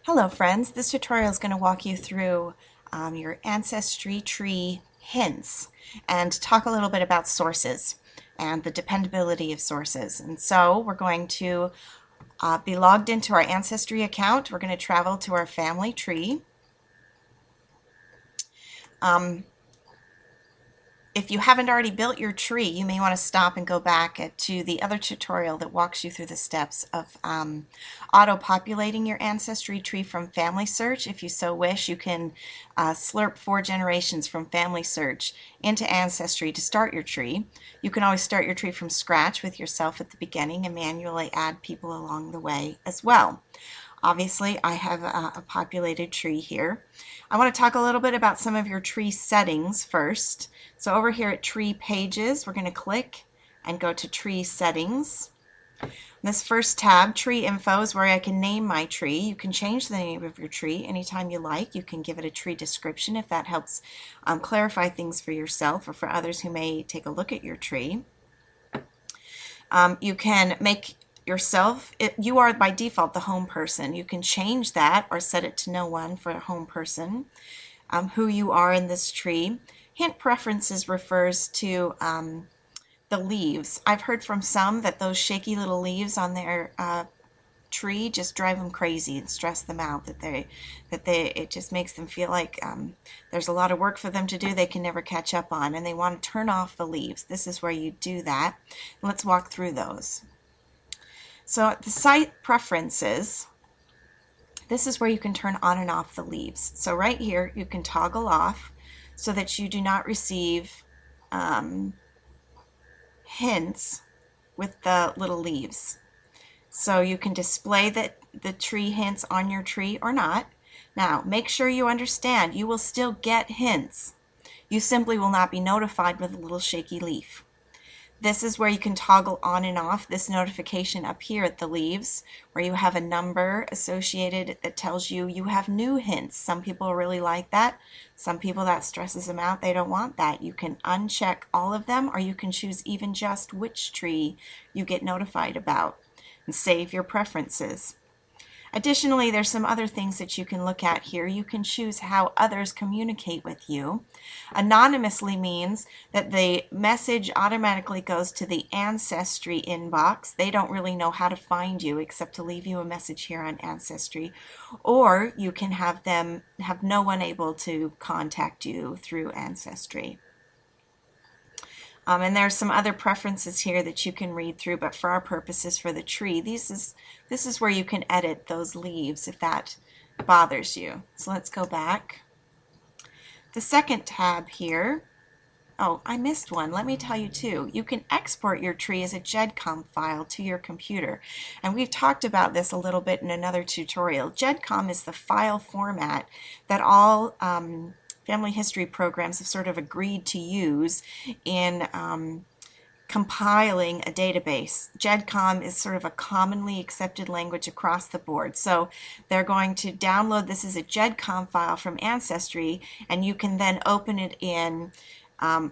Hello friends, this tutorial is going to walk you through your Ancestry Tree hints and talk a little bit about sources and the dependability of sources. And so we're going to be logged into our Ancestry account. We're going to travel to our family tree. If you haven't already built your tree, you may want to stop and go back to the other tutorial that walks you through the steps of auto-populating your ancestry tree from family search. If you so wish, you can slurp 4 generations from family search into ancestry to start your tree. You can always start your tree from scratch with yourself at the beginning and manually add people along the way as well. Obviously, I have a populated tree here. I want to talk a little bit about some of your tree settings first. So over here at Tree Pages, we're going to click and go to Tree Settings. This first tab, Tree Info, is where I can name my tree. You can change the name of your tree anytime you like. You can give it a tree description if that helps clarify things for yourself or for others who may take a look at your tree. You can make yourself, you are by default the home person. You can change that or set it to no one for a home person, who you are in this tree. Hint preferences refers to the leaves. I've heard from some that those shaky little leaves on their tree just drive them crazy and stress them out, it just makes them feel like there's a lot of work for them to do they can never catch up on, and they want to turn off the leaves. This is where you do that. Let's walk through those. So at the site preferences, this is where you can turn on and off the leaves. So right here you can toggle off so that you do not receive hints with the little leaves. So you can display the tree hints on your tree or not. Now make sure you understand you will still get hints. You simply will not be notified with a little shaky leaf. This is where you can toggle on and off this notification up here at the leaves, where you have a number associated that tells you you have new hints. Some people really like that. Some people that stresses them out. They don't want that. You can uncheck all of them, or you can choose even just which tree you get notified about and save your preferences. Additionally, there's some other things that you can look at here. You can choose how others communicate with you. Anonymously means that the message automatically goes to the Ancestry inbox. They don't really know how to find you except to leave you a message here on Ancestry. Or you can have them have no one able to contact you through Ancestry. And there's some other preferences here that you can read through, but for our purposes for the tree, this is where you can edit those leaves if that bothers you. So let's go back. The second tab here, oh, I missed one. Let me tell you too. You can export your tree as a GEDCOM file to your computer. And we've talked about this a little bit in another tutorial. GEDCOM is the file format that all family history programs have sort of agreed to use in compiling a database. GEDCOM is sort of a commonly accepted language across the board. So they're going to download this as a GEDCOM file from Ancestry, and you can then open it in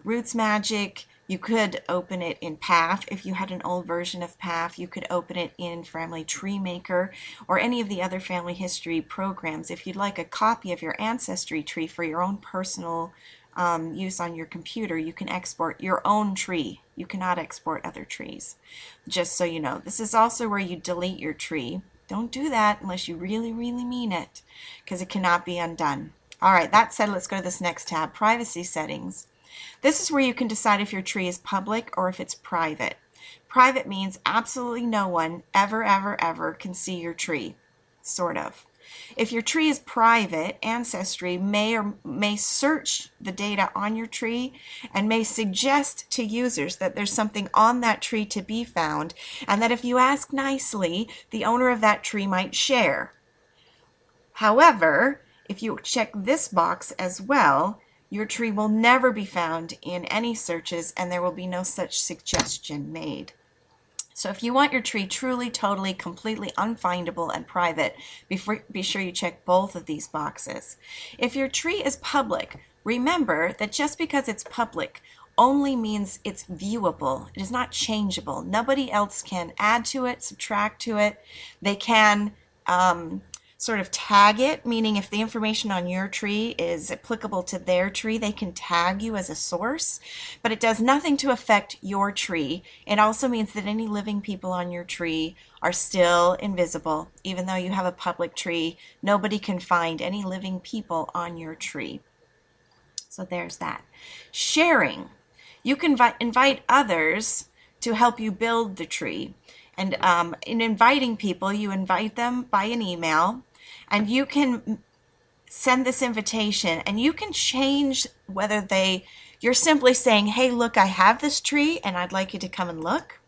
Roots Magic. You could open it in PAF. If you had an old version of PAF, you could open it in Family Tree Maker or any of the other family history programs. If you'd like a copy of your ancestry tree for your own personal use on your computer, you can export your own tree. You cannot export other trees, just so you know. This is also where you delete your tree. Don't do that unless you really, really mean it, because it cannot be undone. All right, that said, let's go to this next tab, Privacy Settings. This is where you can decide if your tree is public or if it's private. Private means absolutely no one ever can see your tree, sort of. If your tree is private, Ancestry may search the data on your tree and may suggest to users that there's something on that tree to be found, and that if you ask nicely, the owner of that tree might share. However, if you check this box as well, your tree will never be found in any searches, and there will be no such suggestion made. So if you want your tree truly, totally, completely unfindable and private, be sure you check both of these boxes. If your tree is public, remember that just because it's public only means it's viewable. It is not changeable. Nobody else can add to it, subtract to it. They can sort of tag it, meaning if the information on your tree is applicable to their tree, they can tag you as a source, but it does nothing to affect your tree. It also means that any living people on your tree are still invisible. Even though you have a public tree, nobody can find any living people on your tree. So there's that. Sharing. You can invite others to help you build the tree. And in inviting people, you invite them by an email, and you can send this invitation, and you can change whether you're simply saying, hey, look, I have this tree and I'd like you to come and look.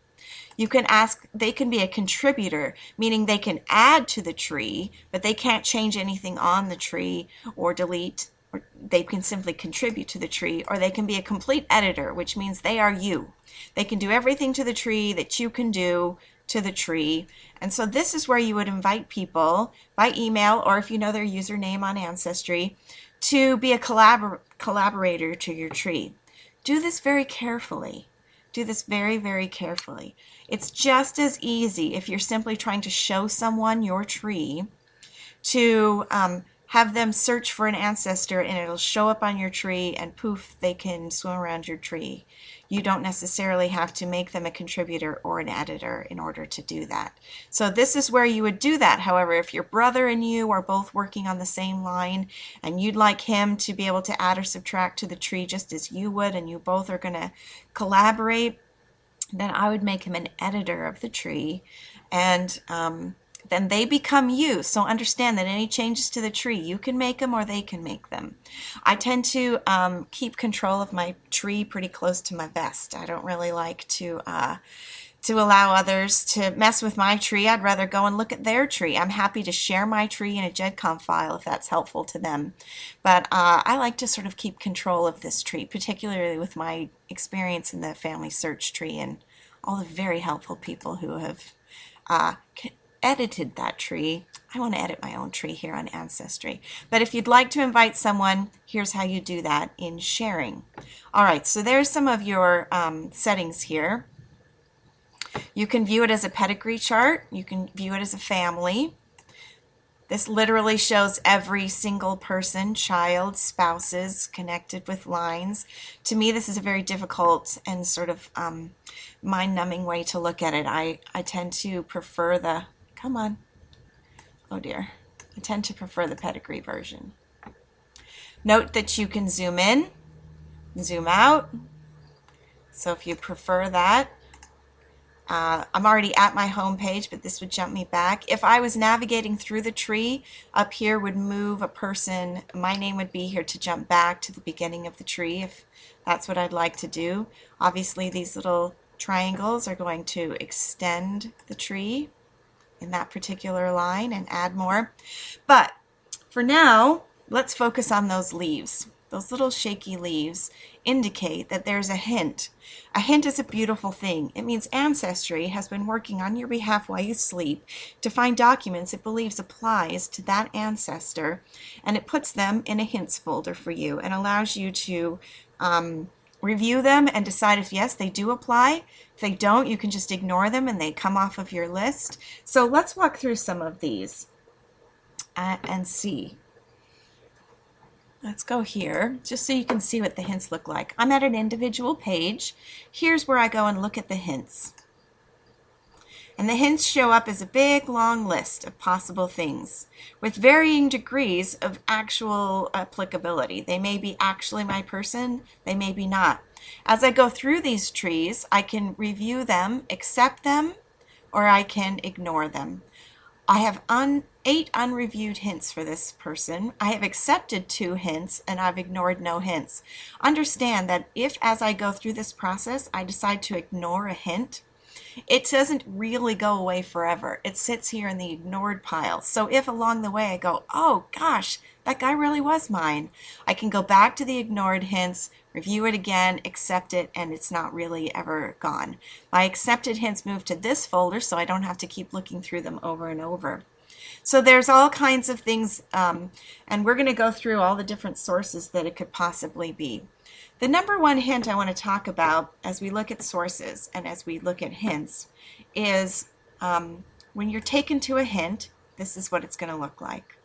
You can ask, they can be a contributor, meaning they can add to the tree, but they can't change anything on the tree or delete, or they can simply contribute to the tree, or they can be a complete editor, which means they are you. They can do everything to the tree that you can do to the tree. And so this is where you would invite people by email, or if you know their username on Ancestry, to be a collaborator to your tree. Do this very carefully. Do this very, very carefully. It's just as easy if you're simply trying to show someone your tree to have them search for an ancestor and it'll show up on your tree and poof, they can swim around your tree. You don't necessarily have to make them a contributor or an editor in order to do that. So this is where you would do that. However, if your brother and you are both working on the same line and you'd like him to be able to add or subtract to the tree just as you would, and you both are going to collaborate, then I would make him an editor of the tree, and then they become you. So understand that any changes to the tree, you can make them or they can make them. I tend to keep control of my tree pretty close to my vest. I don't really like to allow others to mess with my tree. I'd rather go and look at their tree. I'm happy to share my tree in a GEDCOM file if that's helpful to them. But I like to sort of keep control of this tree, particularly with my experience in the family search tree and all the very helpful people who have edited that tree. I want to edit my own tree here on Ancestry. But if you'd like to invite someone, here's how you do that in sharing. All right, so there's some of your settings here. You can view it as a pedigree chart. You can view it as a family. This literally shows every single person, child, spouses connected with lines. To me, this is a very difficult and sort of mind-numbing way to look at it. I tend to prefer the, come on, oh dear. I tend to prefer the pedigree version. Note that you can zoom in, zoom out. So if you prefer that, I'm already at my home page, but this would jump me back. If I was navigating through the tree, up here would move a person. My name would be here to jump back to the beginning of the tree if that's what I'd like to do. Obviously, these little triangles are going to extend the tree in that particular line and add more. But for now, let's focus on those leaves. Those little shaky leaves indicate that there's a hint. A hint is a beautiful thing. It means Ancestry has been working on your behalf while you sleep to find documents it believes applies to that ancestor, and it puts them in a hints folder for you and allows you to review them and decide if yes, they do apply. If they don't, you can just ignore them and they come off of your list. So let's walk through some of these and see. Let's go here, just so you can see what the hints look like. I'm at an individual page. Here's where I go and look at the hints. And the hints show up as a big, long list of possible things with varying degrees of actual applicability. They may be actually my person, they may be not. As I go through these trees, I can review them, accept them, or I can ignore them. I have 8 unreviewed hints for this person. I have accepted 2 hints and I've ignored no hints. Understand that if as I go through this process, I decide to ignore a hint, it doesn't really go away forever. It sits here in the ignored pile. So if along the way I go, oh gosh, that guy really was mine, I can go back to the ignored hints, review it again, accept it, and it's not really ever gone. My accepted hints move to this folder so I don't have to keep looking through them over and over. So there's all kinds of things, and we're going to go through all the different sources that it could possibly be. The number one hint I want to talk about as we look at sources and as we look at hints is when you're taken to a hint, this is what it's going to look like.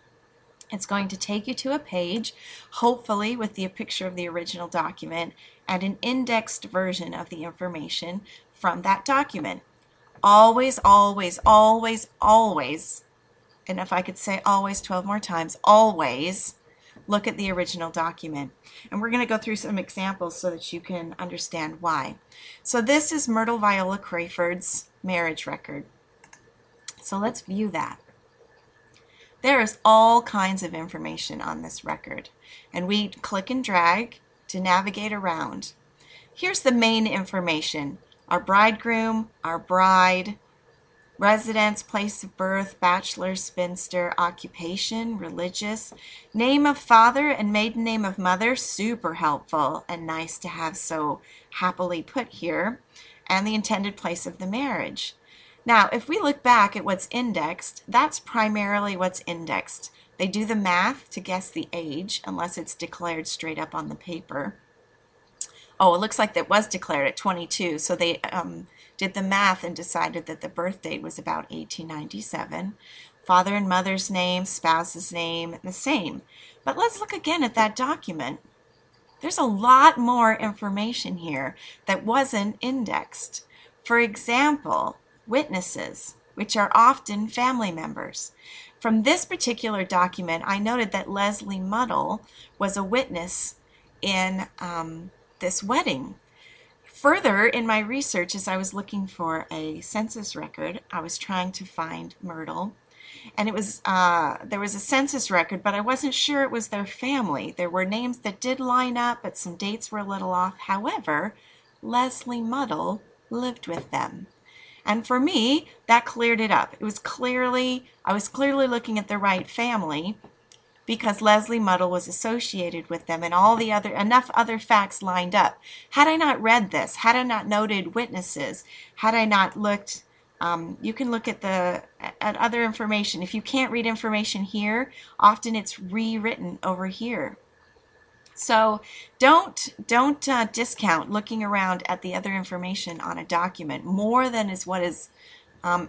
It's going to take you to a page, hopefully with a picture of the original document and an indexed version of the information from that document. Always, always, always, always, and if I could say always 12 more times, always look at the original document. And we're going to go through some examples so that you can understand why. So this is Myrtle Viola Crayford's marriage record. So let's view that. There is all kinds of information on this record, and we click and drag to navigate around. Here's the main information: our bridegroom, our bride, residence, place of birth, bachelor, spinster, occupation, religious, name of father and maiden name of mother, super helpful and nice to have so happily put here, and the intended place of the marriage. Now, if we look back at what's indexed, that's primarily what's indexed. They do the math to guess the age, unless it's declared straight up on the paper. Oh, it looks like that was declared at 22, so they did the math and decided that the birth date was about 1897. Father and mother's name, spouse's name, the same. But let's look again at that document. There's a lot more information here that wasn't indexed. For example, witnesses, which are often family members. From this particular document, I noted that Leslie Muddle was a witness in this wedding. Further, in my research, as I was looking for a census record, I was trying to find Myrtle, and it was there was a census record, but I wasn't sure it was their family. There were names that did line up, but some dates were a little off. However, Leslie Muddle lived with them. And for me, that cleared it up. I was clearly looking at the right family because Leslie Muddle was associated with them, and all the enough other facts lined up. Had I not read this, had I not noted witnesses, had I not looked, you can look at other information. If you can't read information here, often it's rewritten over here. So don't discount looking around at the other information on a document more than is what is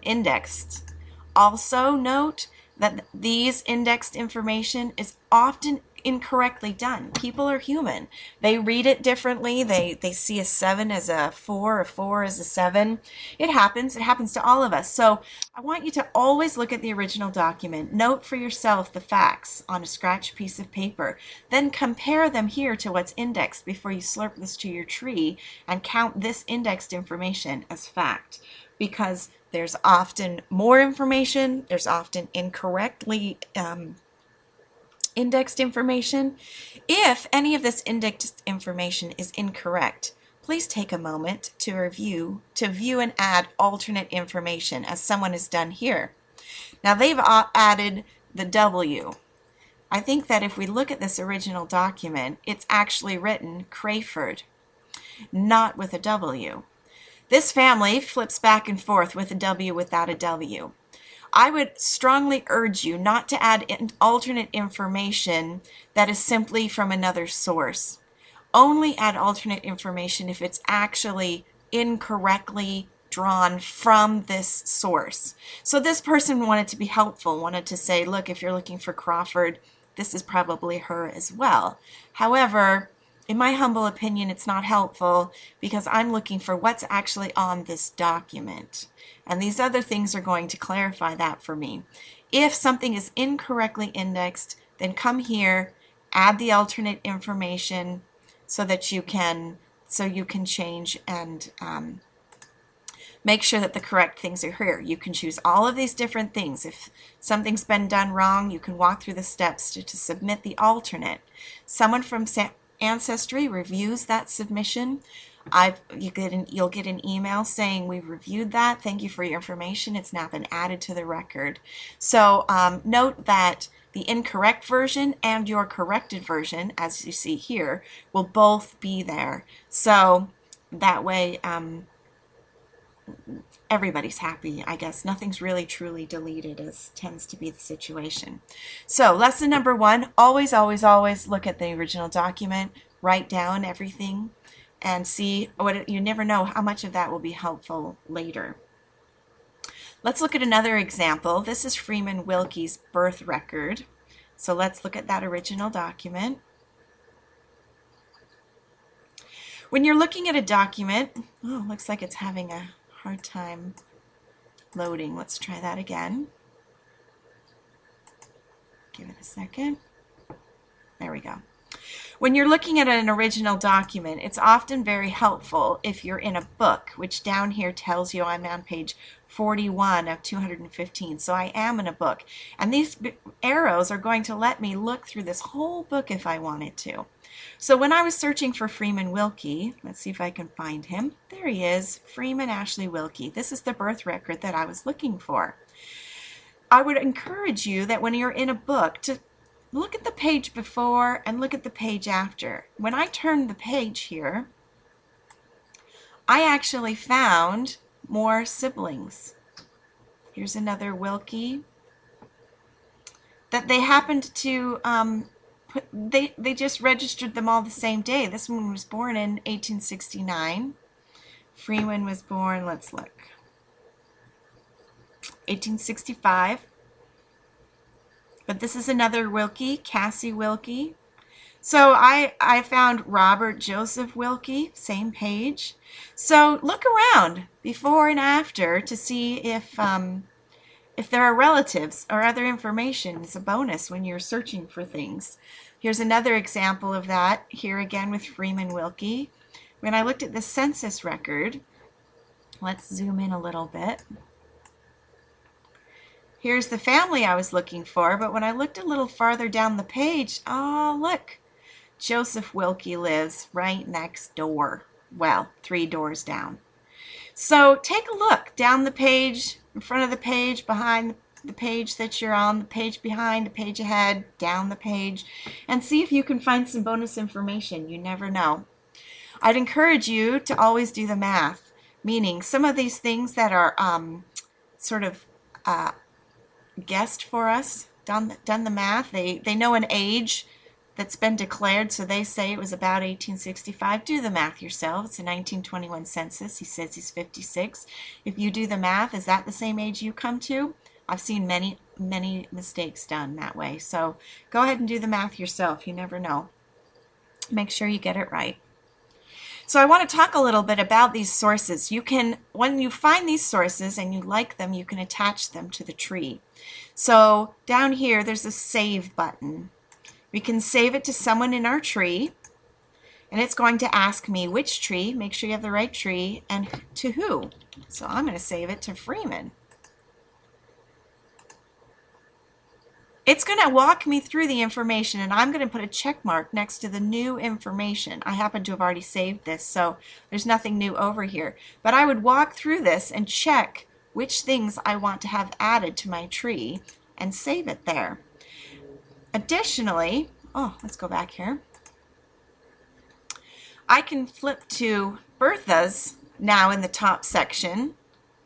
indexed. Also note that these indexed information is often incorrectly done. People are human. They read it differently. They see a 7 as a 4, a 4 as a 7. It happens. It happens to all of us. So I want you to always look at the original document. Note for yourself the facts on a scratch piece of paper. Then compare them here to what's indexed before you slurp this to your tree and count this indexed information as fact. Because there's often more information. There's often incorrectly indexed information. If any of this indexed information is incorrect, please take a moment to view and add alternate information, as someone has done here. Now they've added the W. I think that if we look at this original document, it's actually written Crayford, not with a W. This family flips back and forth with a W without a W. I would strongly urge you not to add alternate information that is simply from another source. Only add alternate information if it's actually incorrectly drawn from this source. So this person wanted to be helpful, wanted to say, look, if you're looking for Crawford, this is probably her as well. However, in my humble opinion, it's not helpful because I'm looking for what's actually on this document. And these other things are going to clarify that for me. If something is incorrectly indexed, then come here, add the alternate information so that you can change and make sure that the correct things are here. You can choose all of these different things. If something's been done wrong, you can walk through the steps to submit the alternate. Someone from Ancestry reviews that submission. You'll get an email saying we reviewed that. Thank you for your information. It's now been added to the record. So note that the incorrect version and your corrected version, as you see here, will both be there. So that way everybody's happy, I guess. Nothing's really truly deleted, as tends to be the situation. So lesson number 1, always, always, always look at the original document, write down everything, and see what you never know how much of that will be helpful later. Let's look at another example. This is Freeman Wilkie's birth record. So let's look at that original document. When you're looking at a document, oh, looks like it's having a hard time loading. Let's try that again. Give it a second. There we go. When you're looking at an original document, it's often very helpful if you're in a book, which down here tells you I'm on page 41 of 215. So I am in a book. And these arrows are going to let me look through this whole book if I wanted to. So when I was searching for Freeman Wilkie, let's see if I can find him. There he is, Freeman Ashley Wilkie. This is the birth record that I was looking for. I would encourage you that when you're in a book to look at the page before and look at the page after. When I turned the page here, I actually found more siblings. Here's another Wilkie that they happened to they just registered them all the same day. This one was born in 1869. Freeman was born, let's look, 1865. But this is another Wilkie, Cassie Wilkie. So I found Robert Joseph Wilkie, same page. So look around before and after to see if there are relatives or other information. It's a bonus when you're searching for things. Here's another example of that, here again with Freeman Wilkie. When I looked at the census record, let's zoom in a little bit. Here's the family I was looking for, but when I looked a little farther down the page, oh, look, Joseph Wilkie lives right next door. Well, 3 doors down. So take a look down the page, in front of the page, behind the page that you're on, the page behind, the page ahead, down the page, and see if you can find some bonus information. You never know. I'd encourage you to always do the math, meaning some of these things that are sort of guessed for us, done the math. They know an age that's been declared, so they say it was about 1865. Do the math yourself. It's a 1921 census. He says he's 56. If you do the math, is that the same age you come to? I've seen many mistakes done that way. So go ahead and do the math yourself. You never know. Make sure you get it right. So I want to talk a little bit about these sources. You can, when you find these sources and you like them, you can attach them to the tree. So down here, there's a save button. We can save it to someone in our tree, and it's going to ask me which tree, make sure you have the right tree, and to who. So I'm going to save it to Freeman. It's going to walk me through the information, and I'm going to put a check mark next to the new information. I happen to have already saved this, so there's nothing new over here. But I would walk through this and check which things I want to have added to my tree and save it there. Additionally, oh, let's go back here. I can flip to Bertha's now in the top section,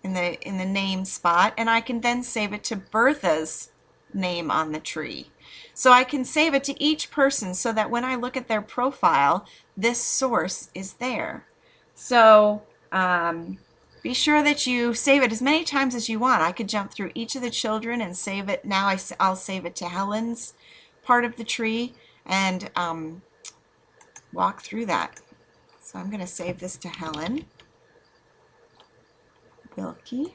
in the name spot, and I can then save it to Bertha's name on the tree. So I can save it to each person so that when I look at their profile, this source is there. So be sure that you save it as many times as you want. I could jump through each of the children and save it. Now I'll save it to Helen's part of the tree and walk through that. So I'm going to save this to Helen Wilkie.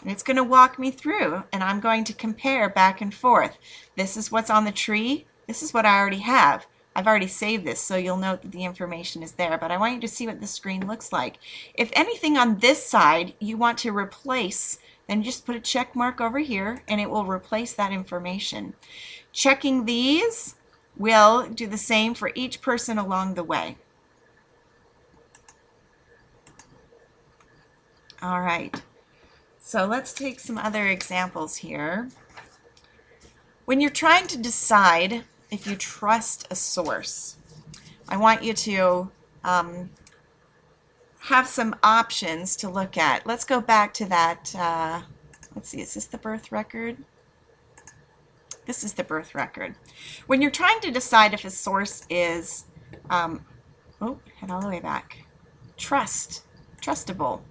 And it's going to walk me through, and I'm going to compare back and forth. This is what's on the tree. This is what I already have. I've already saved this, so you'll note that the information is there, but I want you to see what the screen looks like. If anything on this side you want to replace, then just put a check mark over here, and it will replace that information. Checking these will do the same for each person along the way. All right. So let's take some other examples here. When you're trying to decide if you trust a source, I want you to have some options to look at. Let's go back to that. Let's see, is this the birth record? This is the birth record. When you're trying to decide if a source is, head all the way back, trustable.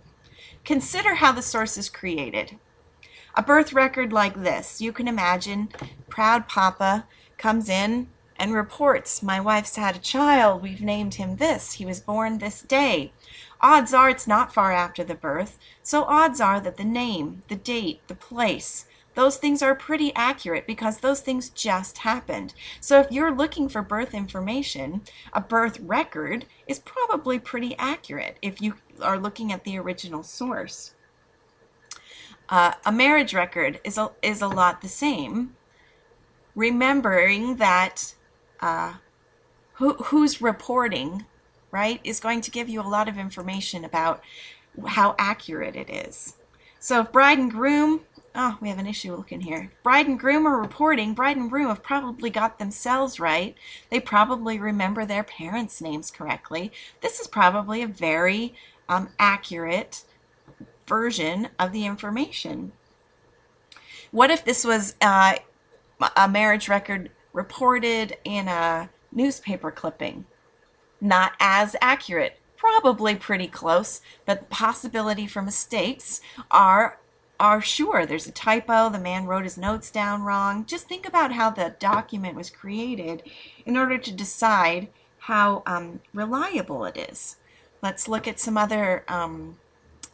Consider how the source is created. A birth record like this, you can imagine, proud papa comes in and reports, my wife's had a child, we've named him this, he was born this day. Odds are it's not far after the birth, so odds are that the name, the date, the place, those things are pretty accurate because those things just happened. So if you're looking for birth information, a birth record is probably pretty accurate if you are looking at the original source. A marriage record is a lot the same. Remembering that who's reporting, right, is going to give you a lot of information about how accurate it is. So if bride and groom, oh, we have an issue looking here. Bride and groom are reporting. Bride and groom have probably got themselves right. They probably remember their parents' names correctly. This is probably a very accurate version of the information. What if this was a marriage record reported in a newspaper clipping? Not as accurate, probably pretty close, but the possibility for mistakes are sure. There's a typo, the man wrote his notes down wrong. Just think about how the document was created in order to decide how reliable it is. Let's look at some other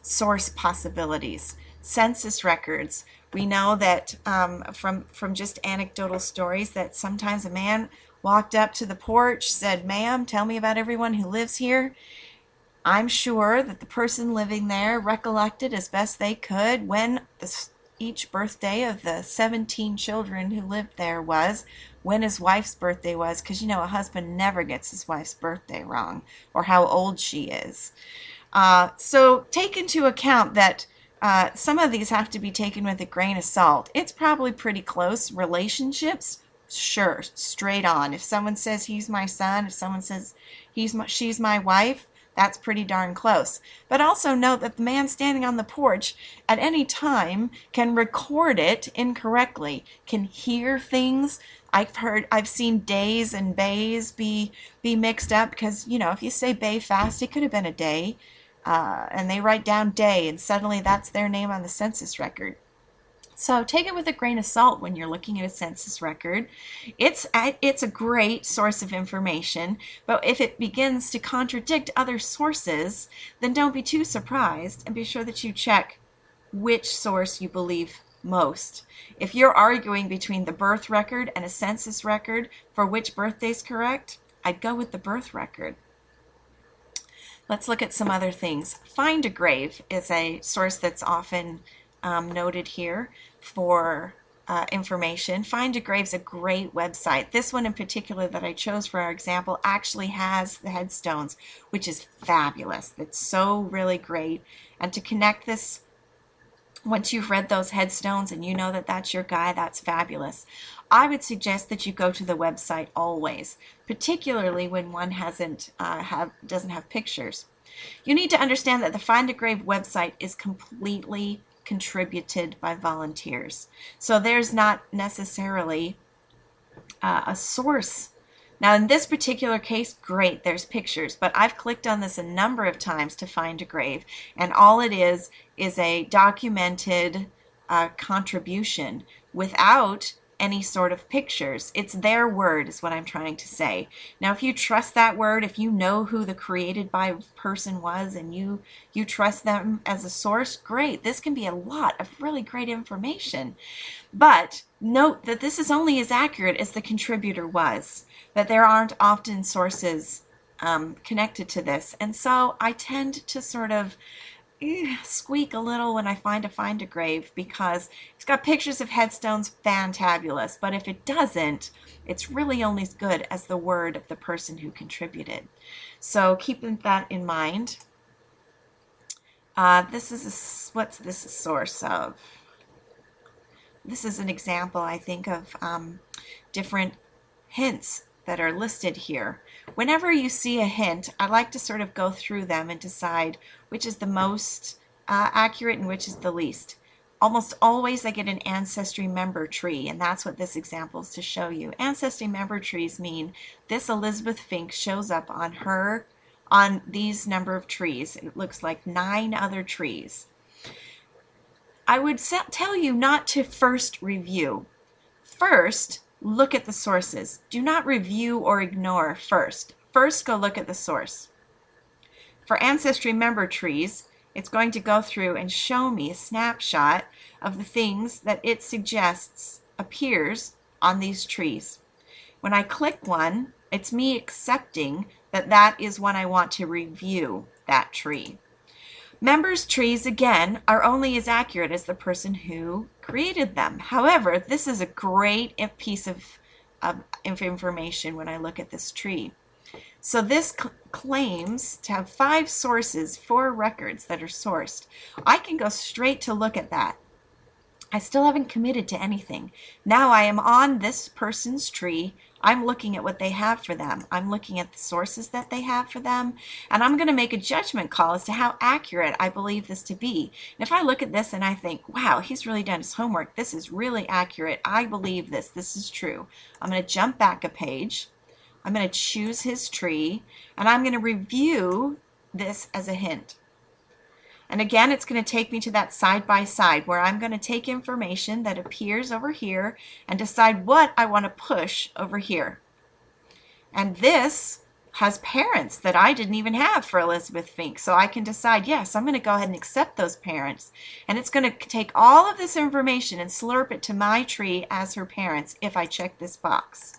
source possibilities. Census records. We know that from just anecdotal stories that sometimes a man walked up to the porch, said, "Ma'am, tell me about everyone who lives here." I'm sure that the person living there recollected as best they could when each birthday of the 17 children who lived there was, when his wife's birthday was, because a husband never gets his wife's birthday wrong, or how old she is. So take into account that some of these have to be taken with a grain of salt. It's probably pretty close. Relationships, sure, straight on. If someone says he's my son, if someone says she's my wife, that's pretty darn close. But also note that the man standing on the porch at any time can record it incorrectly, can hear things. I've seen days and bays be mixed up because, if you say bay fast, it could have been a day. And they write down day, and suddenly that's their name on the census record. So take it with a grain of salt when you're looking at a census record. It's a great source of information, but if it begins to contradict other sources, then don't be too surprised, and be sure that you check which source you believe most. If you're arguing between the birth record and a census record for which birthday's correct, I'd go with the birth record. Let's look at some other things. Find a Grave is a source that's often noted here for information. Find a Grave's a great website. This one in particular that I chose for our example actually has the headstones, which is fabulous. It's so really great. And to connect this, once you've read those headstones and you know that that's your guy, that's fabulous. I would suggest that you go to the website always, particularly when one doesn't have pictures. You need to understand that the Find a Grave website is completely contributed by volunteers. So there's not necessarily a source. Now in this particular case, great, there's pictures, but I've clicked on this a number of times to find a grave, and all it is a documented contribution without any sort of pictures. It's their word is what I'm trying to say. Now if you trust that word, if you know who the created by person was and you trust them as a source, great. This can be a lot of really great information. But note that this is only as accurate as the contributor was, that there aren't often sources connected to this. And so I tend to sort of squeak a little when I find a grave, because it's got pictures of headstones, fantabulous, but if it doesn't, it's really only as good as the word of the person who contributed. So keeping that in mind, what's this a source of? This is an example, I think, of different hints that are listed here. Whenever you see a hint, I like to sort of go through them and decide which is the most accurate and which is the least. Almost always I get an ancestry member tree, and that's what this example is to show you. Ancestry member trees mean this Elizabeth Fink shows up on these number of trees. It looks like 9 other trees. I would tell you not to first review. First, look at the sources. Do not review or ignore first. First, go look at the source. For Ancestry member trees, it's going to go through and show me a snapshot of the things that it suggests appears on these trees. When I click one, it's me accepting that that is one I want to review, that tree. Members' trees, again, are only as accurate as the person who created them. However, this is a great piece of information when I look at this tree. So this claims to have 5 sources, 4 records that are sourced. I can go straight to look at that. I still haven't committed to anything. Now I am on this person's tree. I'm looking at what they have for them. I'm looking at the sources that they have for them, and I'm going to make a judgment call as to how accurate I believe this to be. And if I look at this and I think, wow, he's really done his homework. This is really accurate. I believe this. This is true. I'm going to jump back a page. I'm going to choose his tree, and I'm going to review this as a hint. And again, it's going to take me to that side by side where I'm going to take information that appears over here and decide what I want to push over here. And this has parents that I didn't even have for Elizabeth Fink. So I can decide, yes, I'm going to go ahead and accept those parents. And it's going to take all of this information and slurp it to my tree as her parents if I check this box.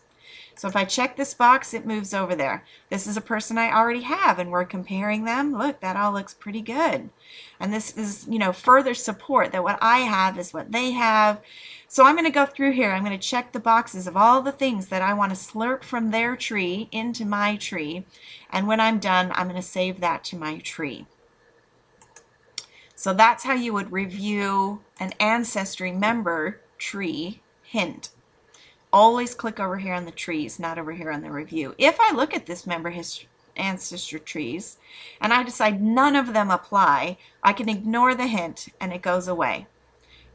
So if I check this box, it moves over there. This is a person I already have, and we're comparing them. Look, that all looks pretty good. And this is, further support that what I have is what they have. So I'm going to go through here. I'm going to check the boxes of all the things that I want to slurp from their tree into my tree. And when I'm done, I'm going to save that to my tree. So that's how you would review an Ancestry member tree hint. Always click over here on the trees, not over here on the review. If I look at this member ancestry trees and I decide none of them apply, I can ignore the hint and it goes away.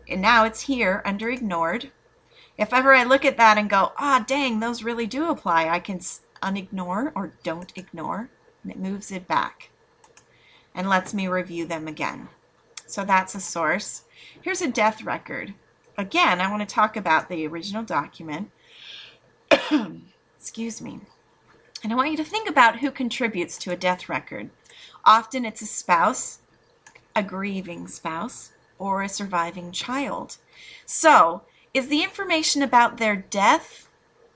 And now it's here under ignored. If ever I look at that and go, dang, those really do apply, I can unignore or don't ignore, and it moves it back and lets me review them again. So that's a source. Here's a death record. Again, I want to talk about the original document. Excuse me. And I want you to think about who contributes to a death record. Often it's a spouse, a grieving spouse, or a surviving child. So, is the information about their death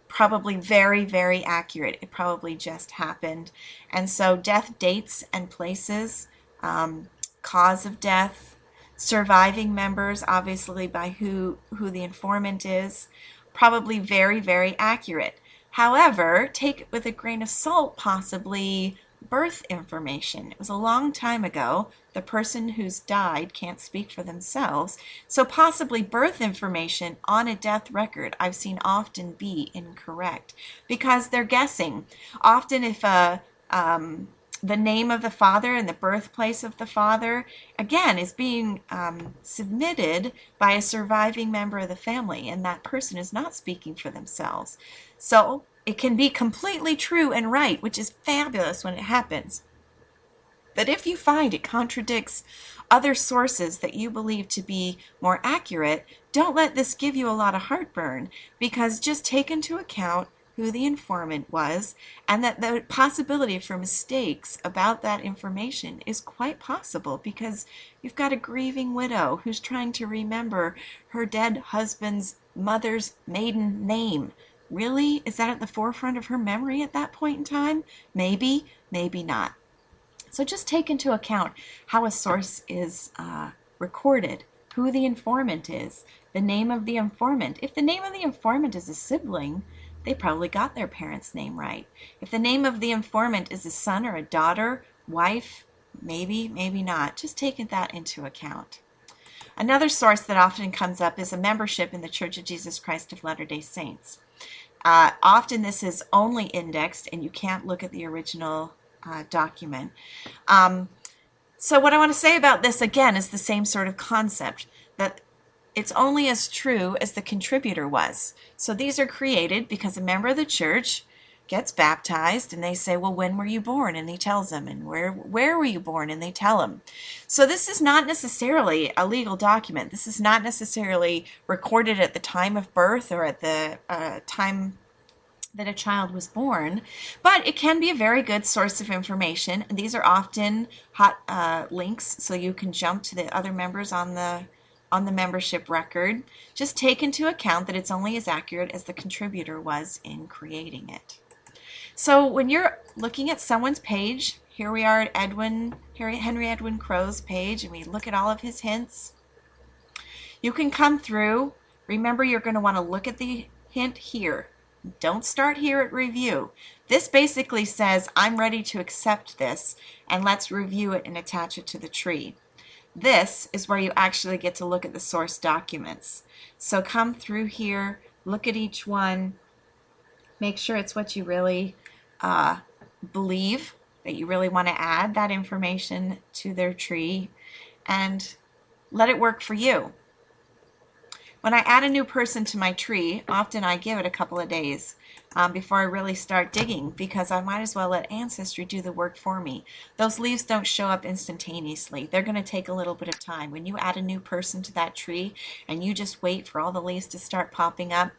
probably very, very accurate? It probably just happened. And so death dates and places, cause of death, surviving members, obviously by who the informant is, probably very, very accurate. However, take it with a grain of salt, possibly birth information. It was a long time ago. The person who's died can't speak for themselves. So possibly birth information on a death record I've seen often be incorrect because they're guessing. Often if the name of the father and the birthplace of the father, again, is being submitted by a surviving member of the family, and that person is not speaking for themselves. So it can be completely true and right, which is fabulous when it happens. But if you find it contradicts other sources that you believe to be more accurate, don't let this give you a lot of heartburn, because just take into account who the informant was, and that the possibility for mistakes about that information is quite possible because you've got a grieving widow who's trying to remember her dead husband's mother's maiden name. Really? Is that at the forefront of her memory at that point in time? Maybe, maybe not. So just take into account how a source is recorded, who the informant is, the name of the informant. If the name of the informant is a sibling, they probably got their parents' name right. If the name of the informant is a son or a daughter, wife, maybe, maybe not. Just take that into account. Another source that often comes up is a membership in the Church of Jesus Christ of Latter-day Saints. Often this is only indexed and you can't look at the original document. So what I want to say about this again is the same sort of concept, that it's only as true as the contributor was. So these are created because a member of the church gets baptized, and they say, well, when were you born? And he tells them. And where were you born? And they tell him. So this is not necessarily a legal document. This is not necessarily recorded at the time of birth or at the time that a child was born, but it can be a very good source of information. And these are often hot links, so you can jump to the other members on the membership record. Just take into account that it's only as accurate as the contributor was in creating it. So when you're looking at someone's page, here we are at Henry Edwin Crow's page, and we look at all of his hints. You can come through. Remember, you're going to want to look at the hint here. Don't start here at review. This basically says, I'm ready to accept this, and let's review it and attach it to the tree. This is where you actually get to look at the source documents. So come through here, look at each one, make sure it's what you really believe, that you really want to add that information to their tree, and let it work for you. When I add a new person to my tree, often I give it a couple of days before I really start digging, because I might as well let Ancestry do the work for me. Those leaves don't show up instantaneously. They're going to take a little bit of time. When you add a new person to that tree and you just wait for all the leaves to start popping up,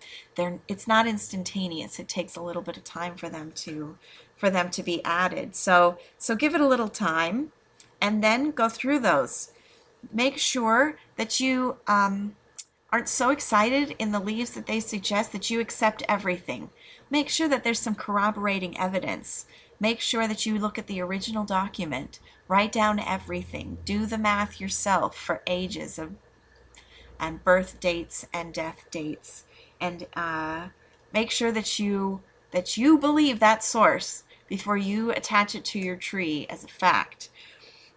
it's not instantaneous. It takes a little bit of time for them to be added. So give it a little time and then go through those. Make sure that you aren't so excited in the leaves that they suggest that you accept everything. Make sure that there's some corroborating evidence. Make sure that you look at the original document. Write down everything. Do the math yourself for ages and birth dates and death dates. And make sure that you believe that source before you attach it to your tree as a fact.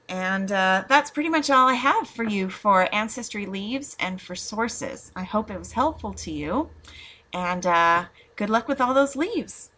And that's pretty much all I have for you for Ancestry leaves and for sources. I hope it was helpful to you, and good luck with all those leaves.